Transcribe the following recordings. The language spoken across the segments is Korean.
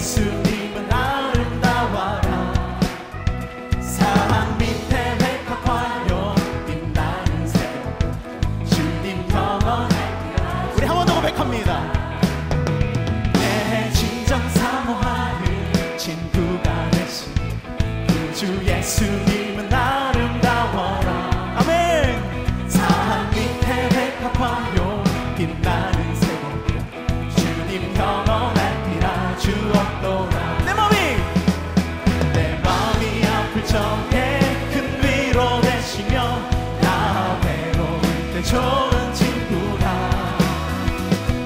예수님은 아름다워라. 사랑 밑에 백합화요 빛나는 새벽 주님 경험할지라. 우리 한 번 더 고백합니다. 내 진정 사모하는 친구가 되신 구주 예수님은 아름다워라. 아멘. 사랑 밑에 백합화요 빛나는 새벽 주님 경험할지라. 주옵도다. 내 마음이 아플 적에 큰 위로 되시며 나 외로울 때 좋은 친구라.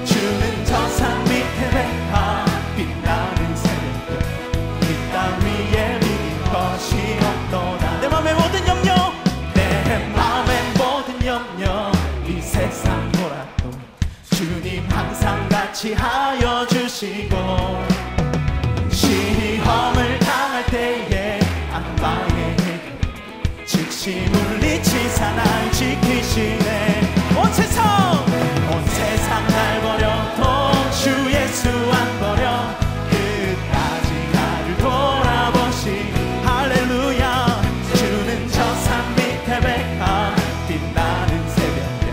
주는 저 산 밑에 백합 빛나는 새벽 이 땅 위에 비길 것이 없도다. 내 맘의 모든 염려, 내 맘의 모든 염려 이 세상 돌아도 주님 항상 같이 하여 주시고, 시험을 당할 때에 악마의 해결 즉시 물리치사 날 지키시네. 온 세상 날 버려도 주 예수 안 버려 끝까지 나를 돌아보시. 할렐루야. 주는 저 산 밑에 백합 빛나는 새벽별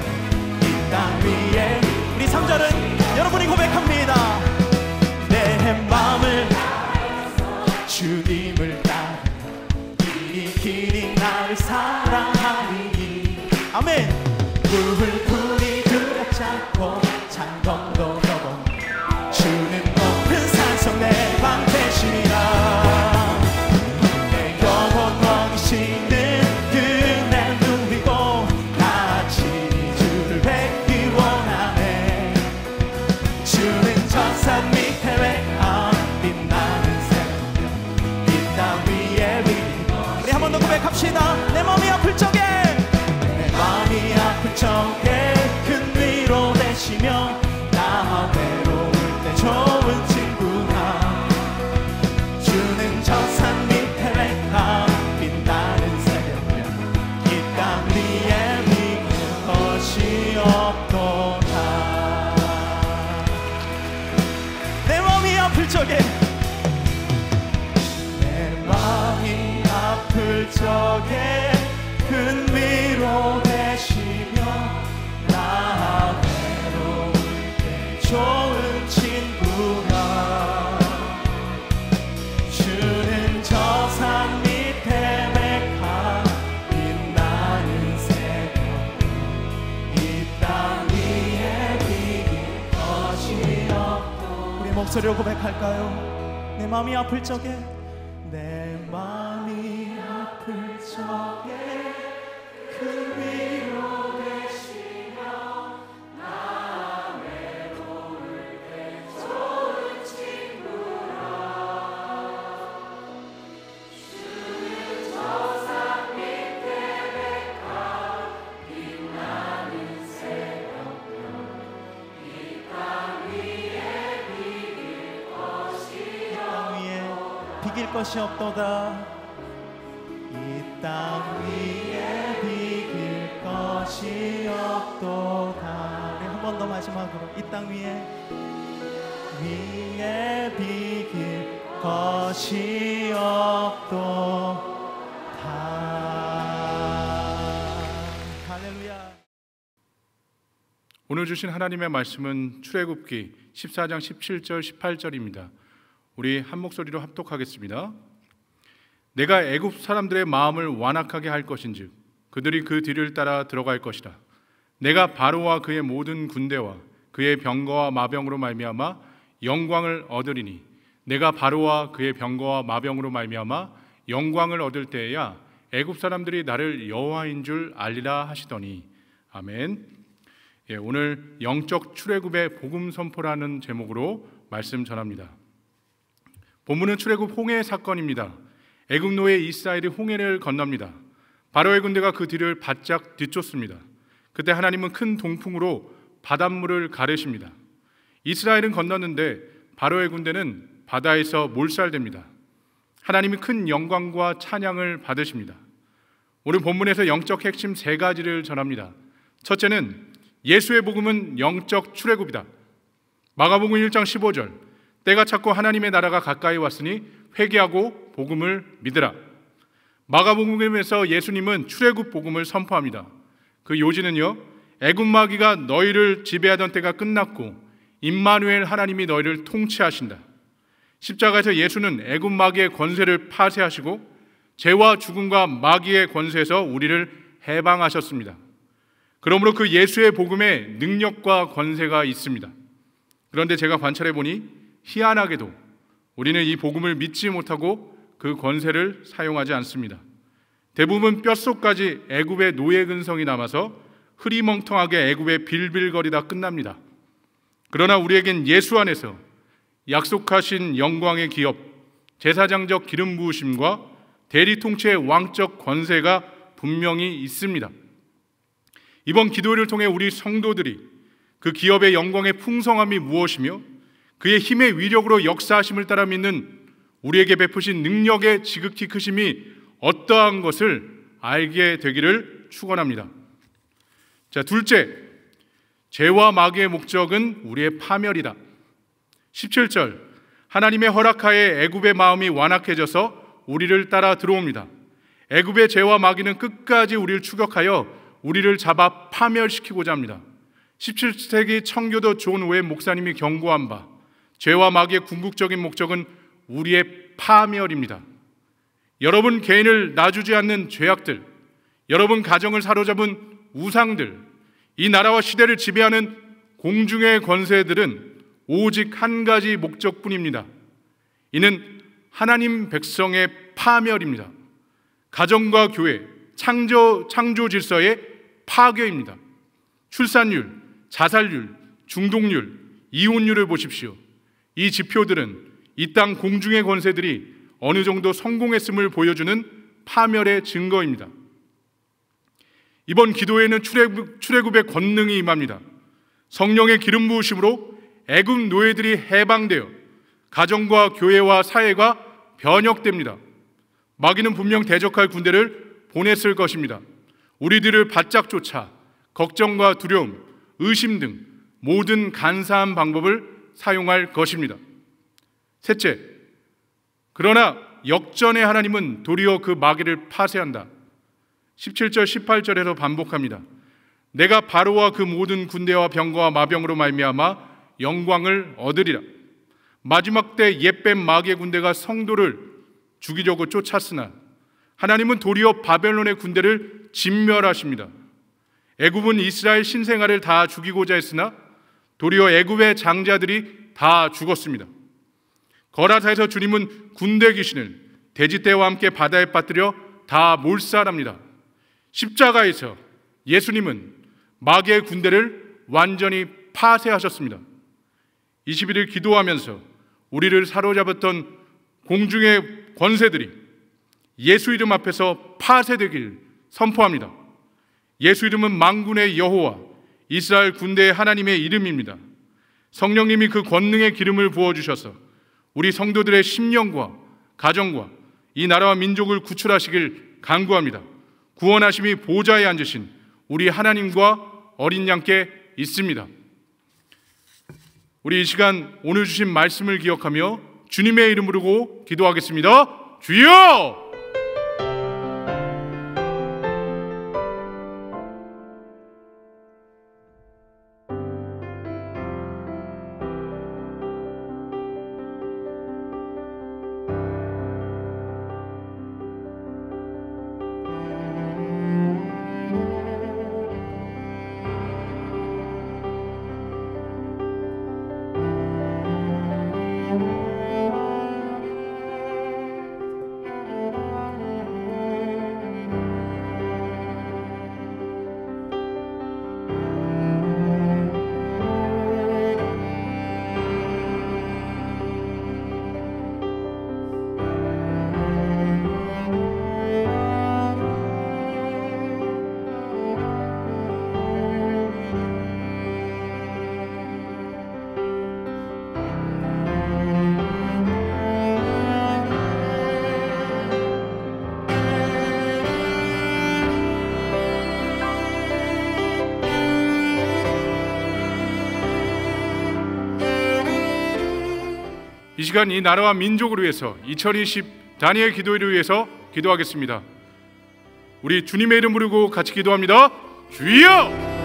이 땅 위에. 우리 3절은 여러분이 고백합니다. 내 마음을 주님을 따라 이 길이 나를 사랑하니. 아멘. 물풀이 두렵지않고 장검도 너고 주는 높은 산성 내 방 되시리라. 내 영혼 먹이시는 그날 누리고 같이 주를 뵙기 원하네. 주는 저 산 밑에 백합 빛나는 새벽별 이 땅 위에 비길 것. 우리 한 번 더 고백합시다. 내 마음이 아플 적에, 내 마음이 아플 적에 큰 위로 되시며 나 외로울 때 좋은 친구라. 주는 저 산 밑에 백합 빛나는 새벽별 이 땅 위에 비길 것이 없도다. 내 마음이 아플 적에, 내 마음이 아플 적에 큰 위로 되시며 나 외로울 때 좋은 친구라. 주는 저 산 밑에 백합 빛나는 새벽 이 땅 위에 비길 것이 없도. 우리 목소리로 고백할까요? 내 마음이 아플 적에, 내 마음이 아플 적에 큰 위로 되시며 나 외로울 때 좋은 친구라. 주는 저 산 밑에 백합 빛나는 새벽별 이 땅 위에 비길 것이 없도다. 비길 것이 없도다. 이 땅 위에 비길 것이 없도다. 우리 한 번 더 마지막으로 이 땅 위에 비길 것이 없도다. 할렐루야. 오늘 주신 하나님의 말씀은 출애굽기 14장 17절 18절입니다. 우리 한 목소리로 합독하겠습니다. 내가 애굽 사람들의 마음을 완악하게 할 것인즉 그들이 그 뒤를 따라 들어갈 것이라. 내가 바로와 그의 모든 군대와 그의 병거와 마병으로 말미암아 영광을 얻으리니 내가 바로와 그의 병거와 마병으로 말미암아 영광을 얻을 때에야 애굽 사람들이 나를 여호와인 줄 알리라 하시더니. 아멘. 오늘 영적 출애굽의 복음 선포라는 제목으로 말씀 전합니다. 본문은 출애굽 홍해 사건입니다. 애굽 노예 이스라엘이 홍해를 건넙니다. 바로의 군대가 그 뒤를 바짝 뒤쫓습니다. 그때 하나님은 큰 동풍으로 바닷물을 가르십니다. 이스라엘은 건넜는데 바로의 군대는 바다에서 몰살됩니다. 하나님이 큰 영광과 찬양을 받으십니다. 오늘 본문에서 영적 핵심 3가지를 전합니다. 첫째는 예수의 복음은 영적 출애굽이다. 마가복음 1장 15절 때가 찼고 하나님의 나라가 가까이 왔으니 회개하고 복음을 믿으라. 마가복음에서 예수님은 출애굽 복음을 선포합니다. 그 요지는요, 애굽 마귀가 너희를 지배하던 때가 끝났고 임마누엘 하나님이 너희를 통치하신다. 십자가에서 예수는 애굽 마귀의 권세를 파쇄하시고 죄와 죽음과 마귀의 권세에서 우리를 해방하셨습니다. 그러므로 그 예수의 복음에 능력과 권세가 있습니다. 그런데 제가 관찰해 보니 희한하게도 우리는 이 복음을 믿지 못하고 그 권세를 사용하지 않습니다. 대부분 뼛속까지 애굽의 노예 근성이 남아서 흐리멍텅하게 애굽에 빌빌거리다 끝납니다. 그러나 우리에겐 예수 안에서 약속하신 영광의 기업, 제사장적 기름 부으심과 대리 통치의 왕적 권세가 분명히 있습니다. 이번 기도회를 통해 우리 성도들이 그 기업의 영광의 풍성함이 무엇이며 그의 힘의 위력으로 역사하심을 따라 믿는 우리에게 베푸신 능력의 지극히 크심이 어떠한 것을 알게 되기를 축원합니다. 자, 둘째, 죄와 마귀의 목적은 우리의 파멸이다. 17절, 하나님의 허락하에 애굽의 마음이 완악해져서 우리를 따라 들어옵니다. 애굽의 죄와 마귀는 끝까지 우리를 추격하여 우리를 잡아 파멸시키고자 합니다. 17세기 청교도 존 오웬 목사님이 경고한 바, 죄와 마귀의 궁극적인 목적은 우리의 파멸입니다. 여러분 개인을 놔주지 않는 죄악들, 여러분 가정을 사로잡은 우상들, 이 나라와 시대를 지배하는 공중의 권세들은 오직 한 가지 목적뿐입니다. 이는 하나님 백성의 파멸입니다. 가정과 교회, 창조 질서의 파괴입니다. 출산율, 자살률, 중독률, 이혼율을 보십시오. 이 지표들은 이 땅 공중의 권세들이 어느 정도 성공했음을 보여주는 파멸의 증거입니다. 이번 기도에는 출애굽의 권능이 임합니다. 성령의 기름 부으심으로 애굽 노예들이 해방되어 가정과 교회와 사회가 변혁됩니다. 마귀는 분명 대적할 군대를 보냈을 것입니다. 우리들을 바짝 쫓아 걱정과 두려움, 의심 등 모든 간사한 방법을 사용할 것입니다. 셋째, 그러나 역전의 하나님은 도리어 그 마귀를 파쇄한다. 17절 18절에서 반복합니다. 내가 바로와 그 모든 군대와 병거와 마병으로 말미암아 영광을 얻으리라. 마지막 때 옛뱀 마귀의 군대가 성도를 죽이려고 쫓았으나 하나님은 도리어 바벨론의 군대를 진멸하십니다. 애굽은 이스라엘 신생아를 다 죽이고자 했으나 도리어 애굽의 장자들이 다 죽었습니다. 거라사에서 주님은 군대 귀신을 돼지떼와 함께 바다에 빠뜨려 다 몰살합니다. 십자가에서 예수님은 마귀의 군대를 완전히 파쇄하셨습니다. 21일 기도하면서 우리를 사로잡았던 공중의 권세들이 예수 이름 앞에서 파쇄되길 선포합니다. 예수 이름은 만군의 여호와, 이스라엘 군대의 하나님의 이름입니다. 성령님이 그 권능의 기름을 부어주셔서 우리 성도들의 심령과 가정과 이 나라와 민족을 구출하시길 간구합니다. 구원하심이 보좌에 앉으신 우리 하나님과 어린 양께 있습니다. 우리 이 시간 오늘 주신 말씀을 기억하며 주님의 이름으로 기도하겠습니다. 주여! 시간 이 나라와 민족을 위해서 2020 다니엘 기도회를 위해서 기도하겠습니다. 우리 주님의 이름 부르고 같이 기도합니다. 주여!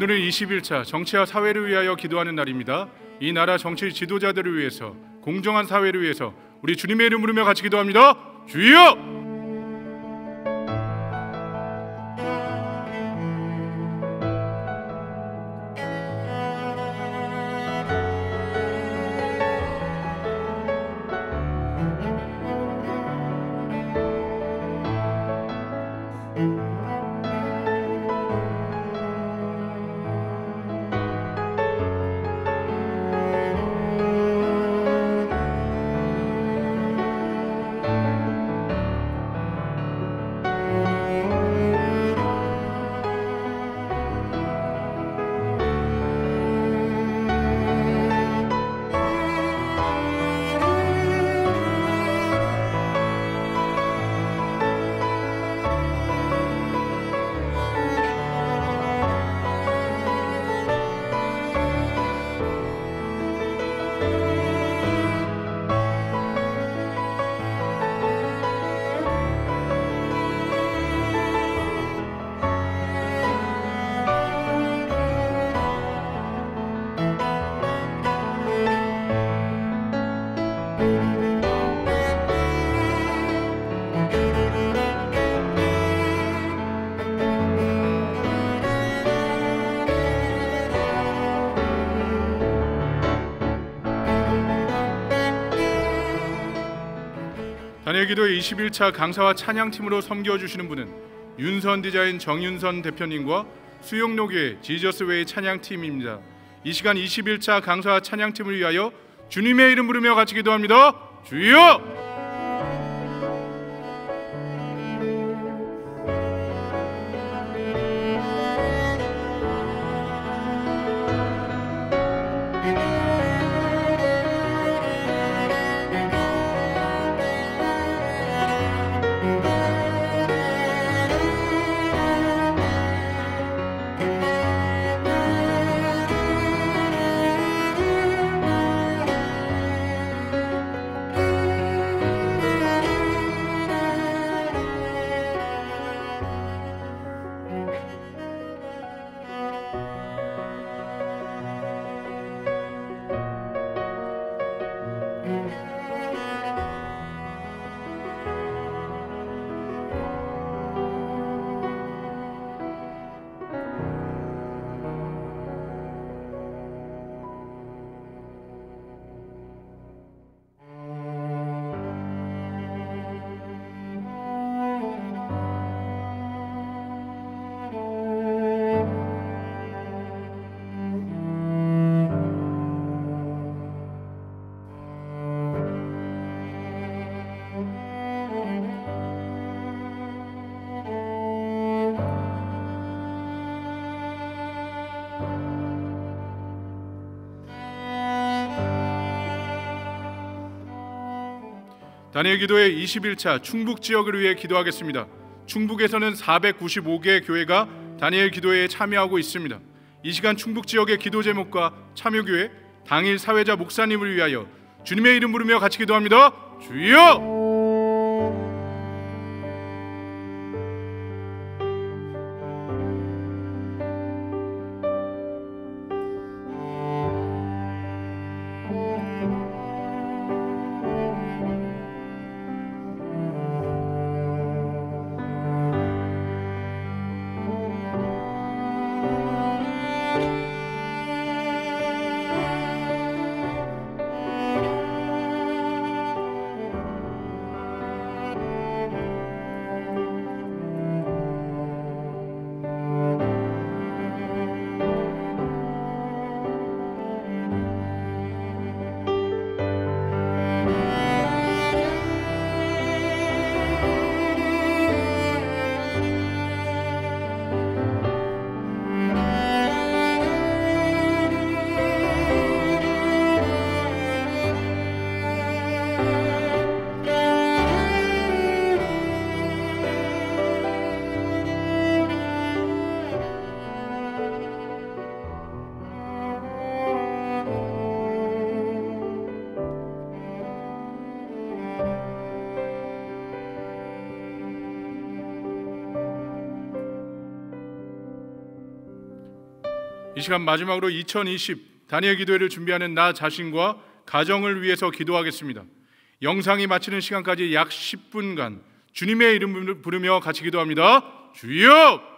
오늘은 21차 정치와 사회를 위하여 기도하는 날입니다. 이 나라 정치 지도자들을 위해서, 공정한 사회를 위해서 우리 주님의 이름 부르며 같이 기도합니다. 주여! 다니엘 기도의 21차 강사와 찬양팀으로 섬겨주시는 분은 윤선 디자인 정윤선 대표님과 수영로교회 지저스웨이 찬양팀입니다. 이 시간 21차 강사와 찬양팀을 위하여 주님의 이름 부르며 같이 기도합니다. 주여! 다니엘 기도의 21차 충북 지역을 위해 기도하겠습니다. 충북에서는 495개 교회가 다니엘 기도회에 참여하고 있습니다. 이 시간 충북 지역의 기도 제목과 참여교회 당일 사회자 목사님을 위하여 주님의 이름 부르며 같이 기도합니다. 주여! 이 시간 마지막으로 2020 다니엘 기도회를 준비하는 나 자신과 가정을 위해서 기도하겠습니다. 영상이 마치는 시간까지 약 10분간 주님의 이름 부르며 같이 기도합니다. 주여!